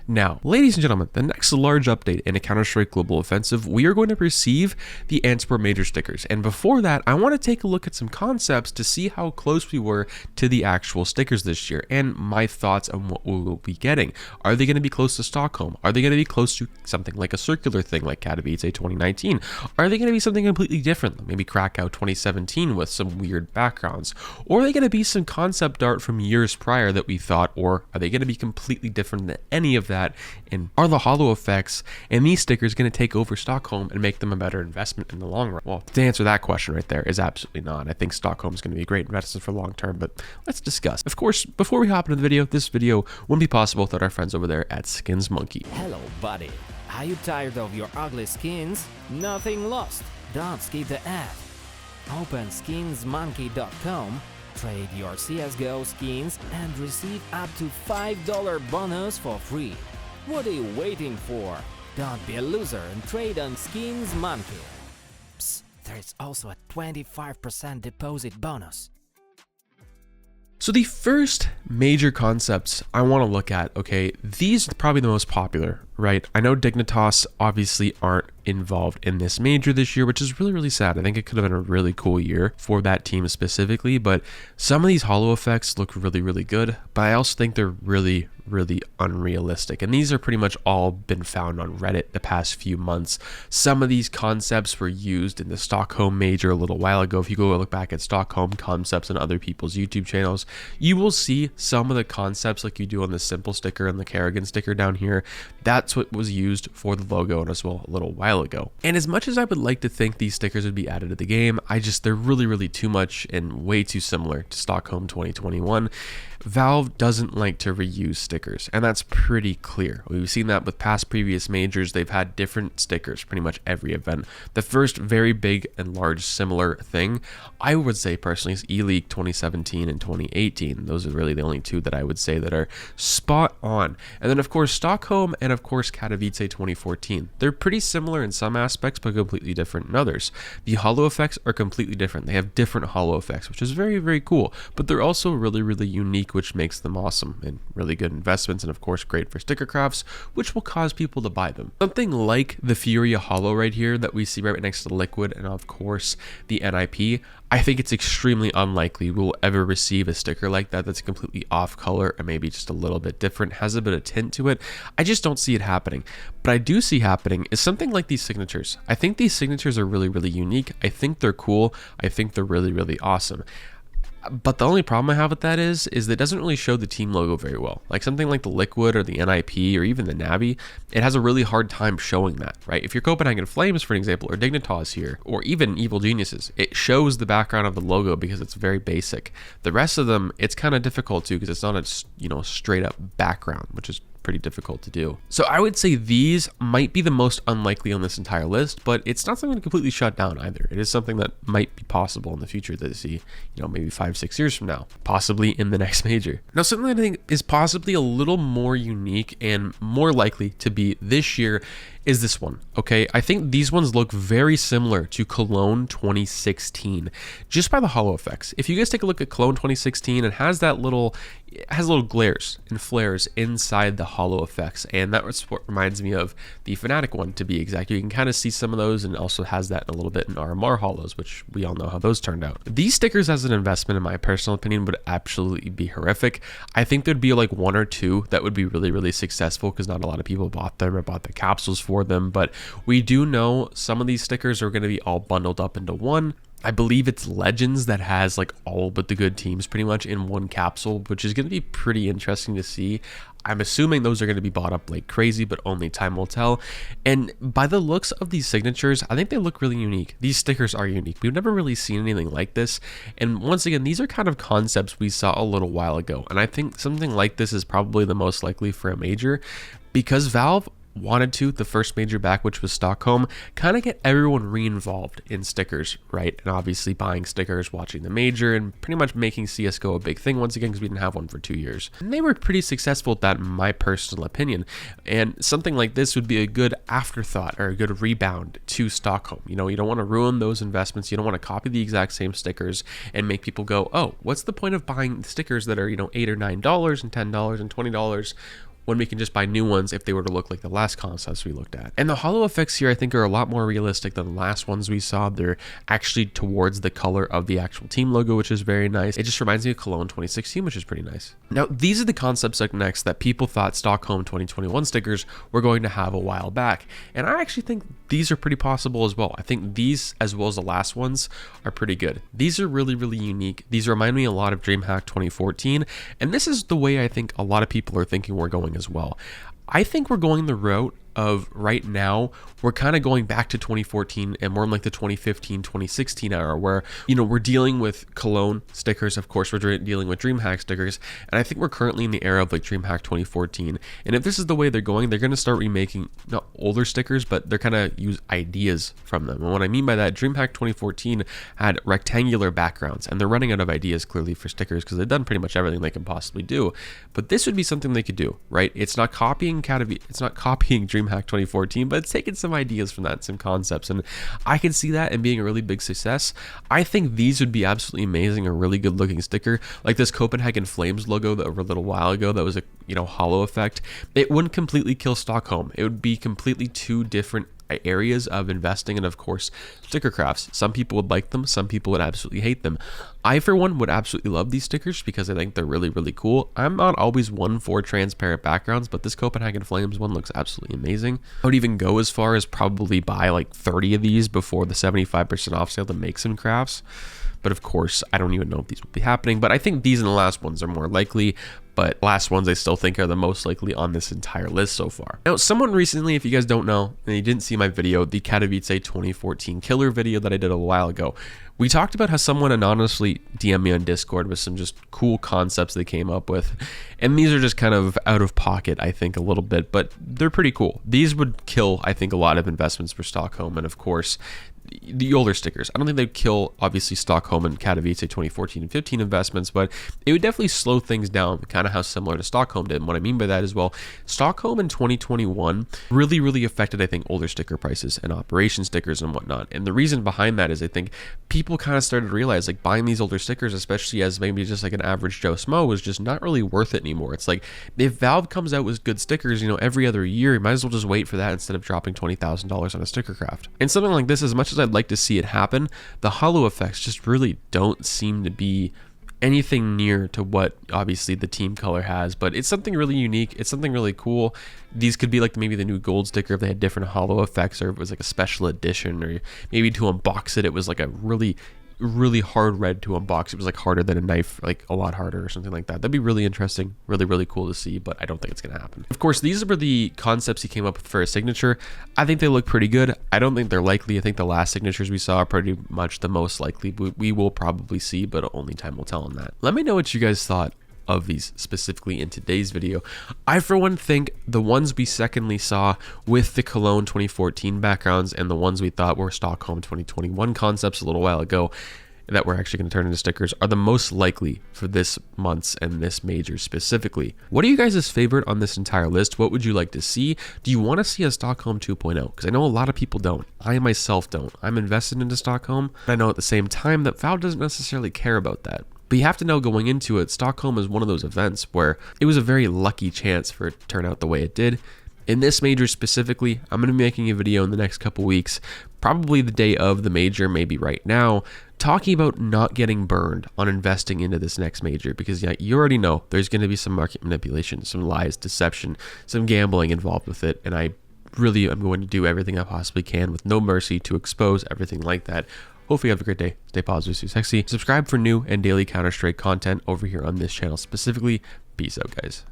Now, ladies and gentlemen, the next large update in a Counter-Strike Global Offensive, we are going to receive the Antwerp Major stickers. And before that, I want to take a look at some concepts to see how close we were to the actual stickers this year and my thoughts on what we will be getting. Are they going to be close to Stockholm? Are they going to be close to something like a circular thing like Katowice 2019? Are they going to be something completely different, maybe Krakow 2017 with some weird backgrounds? Or are they going to be some concept art from years prior that we thought, or are they going to be completely different than any of that? And are the holo effects and these stickers going to take over Stockholm and make them a better investment in the long run? Well, to answer that question right there is absolutely not. I think Stockholm is going to be a great investment for long term, but let's discuss. Of course, before we hop into the video, this video wouldn't be possible without our friends over there at Skins Monkey. Hello, buddy. Are you tired of your ugly skins? Nothing lost. Don't skip the ad. Open skinsmonkey.com, trade your CSGO skins, and receive up to $5 bonus for free. What are you waiting for? Don't be a loser and trade on Skins Monkey. Psst, there is also a 25% deposit bonus. So the first major concepts I want to look at, okay, these are probably the most popular, right? I know Dignitas obviously aren't involved in this major this year, which is really, really sad. I think it could have been a really cool year for that team specifically, but some of these holo effects look really, really good, but I also think they're really, really unrealistic. And these are pretty much all been found on Reddit the past few months. Some of these concepts were used in the Stockholm major a little while ago. If you go look back at Stockholm concepts and other people's YouTube channels, you will see some of the concepts like you do on the simple sticker and the Kerrigan sticker down here. That's what was used for the logo and as well a little while ago. And as much as I would like to think these stickers would be added to the game, they're really, really too much and way too similar to Stockholm 2021. Valve doesn't like to reuse stickers, and that's pretty clear. We've seen that with past previous majors. They've had different stickers pretty much every event. The first very big and large similar thing, I would say personally, is E-League 2017 and 2018. Those are really the only two that I would say that are spot on. And then of course Stockholm and of course Katowice 2014. They're pretty similar in some aspects, but completely different in others. The holo effects are completely different. They have different holo effects, which is very, very cool, but they're also really, really unique, which makes them awesome and really good investments, and of course great for sticker crafts, which will cause people to buy them. Something like the Furia holo right here that we see right next to the Liquid and of course the NIP, I think it's extremely unlikely we'll ever receive a sticker like that that's completely off color and maybe just a little bit different, has a bit of tint to it. I just don't see it happening. But I do see happening is something like these signatures. I think these signatures are really, really unique. I think they're cool. I think they're really, really awesome. But the only problem I have with that is that it doesn't really show the team logo very well. Like something like the Liquid or the NIP or even the Navi, it has a really hard time showing that, right? If you're Copenhagen Flames, for example, or Dignitas here, or even Evil Geniuses, it shows the background of the logo because it's very basic. The rest of them, it's kind of difficult to because it's not a straight up background, which is pretty difficult to do. So I would say these might be the most unlikely on this entire list, but it's not something to completely shut down either. It is something that might be possible in the future to see, maybe 5-6 years from now, possibly in the next major. Now, something that I think is possibly a little more unique and more likely to be this year is this one, okay? I think these ones look very similar to Cologne 2016, just by the holo effects. If you guys take a look at Cologne 2016, it has little glares and flares inside the holo effects, and that's what reminds me of the Fnatic one, to be exact. You can kind of see some of those, and also has that a little bit in RMR holos, which we all know how those turned out. These stickers as an investment, in my personal opinion, would absolutely be horrific. I think there'd be like one or two that would be really, really successful because not a lot of people bought them or bought the capsules for them, but we do know some of these stickers are going to be all bundled up into one. I believe it's Legends that has like all but the good teams pretty much in one capsule, which is going to be pretty interesting to see. I'm assuming those are going to be bought up like crazy, but only time will tell. And by the looks of these signatures, I think they look really unique. These stickers are unique. We've never really seen anything like this. And once again, these are kind of concepts we saw a little while ago. And I think something like this is probably the most likely for a major, because Valve wanted to, the first major back, which was Stockholm, kind of get everyone re-involved in stickers, right? And obviously buying stickers, watching the major, and pretty much making CSGO a big thing once again, because we didn't have one for 2 years. And they were pretty successful at that, in my personal opinion. And something like this would be a good afterthought or a good rebound to Stockholm. You know, you don't want to ruin those investments. You don't want to copy the exact same stickers and make people go, oh, what's the point of buying stickers that are, you know, $8 or $9 and $10 and $20 when we can just buy new ones if they were to look like the last concepts we looked at. And the holo effects here I think are a lot more realistic than the last ones we saw. They're actually towards the color of the actual team logo, which is very nice. It just reminds me of Cologne 2016, which is pretty nice. Now, these are the concepts up next that people thought Stockholm 2021 stickers were going to have a while back. And I actually think these are pretty possible as well. I think these, as well as the last ones, are pretty good. These are really, really unique. These remind me a lot of DreamHack 2014. And this is the way I think a lot of people are thinking we're going as well. I think we're going the route of right now, we're kind of going back to 2014 and more like the 2015, 2016 era where, you know, we're dealing with Cologne stickers. Of course, we're dealing with DreamHack stickers. And I think we're currently in the era of like DreamHack 2014. And if this is the way they're going to start remaking not older stickers, but they're kind of use ideas from them. And what I mean by that, DreamHack 2014 had rectangular backgrounds and they're running out of ideas clearly for stickers because they've done pretty much everything they can possibly do. But this would be something they could do, right? It's not copying DreamHack 2014, but it's taking some ideas from that, some concepts, and I can see that and being a really big success. I think these would be absolutely amazing, a really good looking sticker, like this Copenhagen Flames logo that over a little while ago that was a, you know, holo effect. It wouldn't completely kill Stockholm. It would be completely two different areas of investing and of course sticker crafts. Some people would like them, some people would absolutely hate them. I for one would absolutely love these stickers because I think they're really, really cool. I'm not always one for transparent backgrounds, but this Copenhagen Flames one looks absolutely amazing. I would even go as far as probably buy like 30 of these before the 75% off sale to make some crafts. But of course, I don't even know if these will be happening, but I think these and the last ones are more likely. But last ones I still think are the most likely on this entire list so far. Now, someone recently, if you guys don't know, and you didn't see my video, the Katowice 2014 killer video that I did a while ago, we talked about how someone anonymously DM'd me on Discord with some just cool concepts they came up with. And these are just kind of out of pocket, I think, a little bit, but they're pretty cool. These would kill, I think, a lot of investments for Stockholm and, of course, the older stickers. I don't think they'd kill, obviously, Stockholm and Katowice 2014 and 15 investments, but it would definitely slow things down, kind of how similar to Stockholm did. And what I mean by that is, well, Stockholm in 2021 really, really affected, I think, older sticker prices and operation stickers and whatnot. And the reason behind that is I think people kind of started to realize like buying these older stickers, especially as maybe just like an average Joe Smo, was just not really worth it anymore. It's like if Valve comes out with good stickers, you know, every other year, you might as well just wait for that instead of dropping $20,000 on a sticker craft. And something like this, as much as I'd like to see it happen, the holo effects just really don't seem to be anything near to what obviously the team color has, but it's something really unique. It's something really cool. These could be like maybe the new gold sticker if they had different holo effects, or if it was like a special edition, or maybe to unbox it was like a really hard red to unbox. It was like harder than a knife, like a lot harder or something like that. That'd be really interesting, really, really cool to see, but I don't think it's gonna happen. Of course, these were the concepts he came up with for a signature. I think they look pretty good. I don't think they're likely. I think the last signatures we saw are pretty much the most likely we will probably see, but only time will tell on that. Let me know what you guys thought of these specifically in today's video. I for one think the ones we secondly saw with the Cologne 2014 backgrounds and the ones we thought were Stockholm 2021 concepts a little while ago that we're actually going to turn into stickers are the most likely for this month's and this major specifically. What are you guys' favorite on this entire list? What would you like to see? Do you want to see a Stockholm 2.0? Because I know a lot of people don't. I myself don't. I'm invested into Stockholm. I know at the same time that Valve doesn't necessarily care about that. But you have to know going into it, Stockholm is one of those events where it was a very lucky chance for it to turn out the way it did. In this major specifically, I'm going to be making a video in the next couple weeks, probably the day of the major, maybe right now, talking about not getting burned on investing into this next major, because yeah, you already know there's going to be some market manipulation, some lies, deception, some gambling involved with it, and I really am going to do everything I possibly can with no mercy to expose everything like that. Hopefully you have a great day. Stay positive, stay sexy. Subscribe for new and daily Counter-Strike content over here on this channel specifically. Peace out, guys.